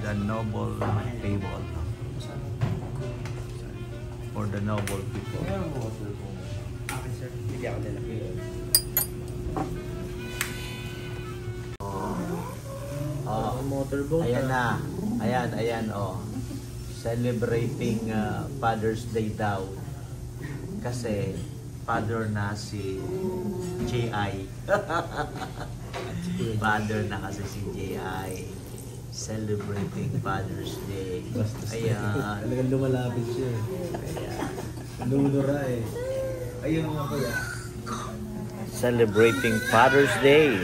the noble table. For the noble people. Okay, sir. Bigyan ko nila. Motorboat. Ayan na. Ayan, oh. Celebrating Father's Day daw. Kasi father na si J.I. Father na kasi si J.I. Celebrating Father's Day. Ayan. Talagang lumalapit siya. Nunura eh. Ayun nga pala. Celebrating Father's Day.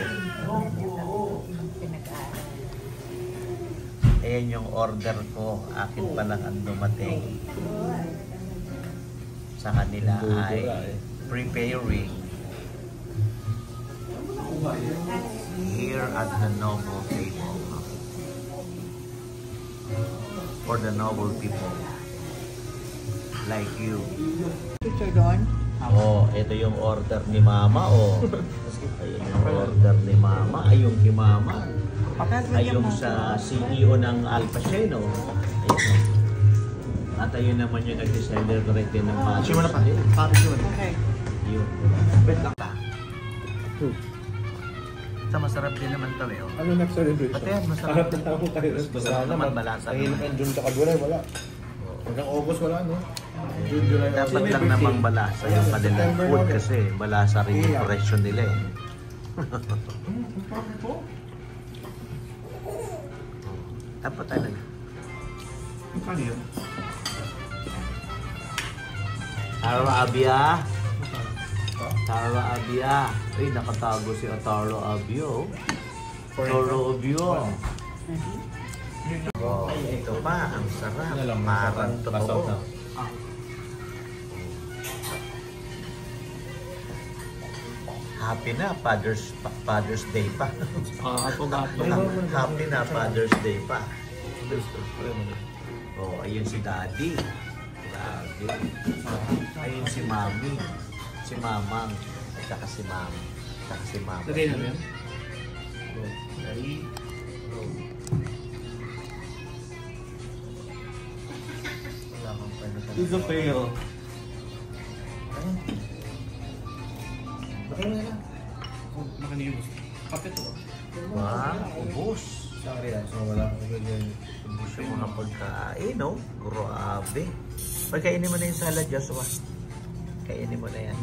Ayan yung order ko. Akin pa lang ang dumating. Sa kanila ay preparing here at the noble table for the noble people like you. Picture doon? Oh, ito yung order ni Mama, oh. Ayun yung order ni Mama. Ayun kay Mama. Ayun sa CEO ng Alpaceno. Ayun. At ayun naman yung nag-celebrate din ng Father's Day. Siya mo na pa. Papi siya mo. Okay. Yun. Bet lang ta. Sa masarap din naman ito eh. Oh. Ano nag-celebrate siya? Pati yan, masarap. Harap na ako tayo. Masarap naman, balasa Ang naman. ang June tsaka July, wala. Hanggang August wala, no? June, July, August. Dapat lang namang balasa yung kanilang food kasi balasa rin yung presyo nila eh. Dapat talaga. Ano yun? Taro Abia. Taro Abia. Ay, nakatago si Taro Abio. Taro Abio. Oh, ito pa. Ang sarap. Parang totoo. Happy na Father's Day pa. Happy na Father's Day pa. Oh, ayun si Daddy. Grabe. Ayun si Mami. Si Mamang. At saka si Mami. At saka si Mama. Lagay na yan? Wala kang pala. Iso pero. Bakit na lang? Makanibos. Kapit to. Wow, ubos. Sorry ah, so wala akong ganyan. Ubos yung mga pagkain, no? Grabe. Pagkainin mo na yung salad, Joshua. Kainin mo na yan.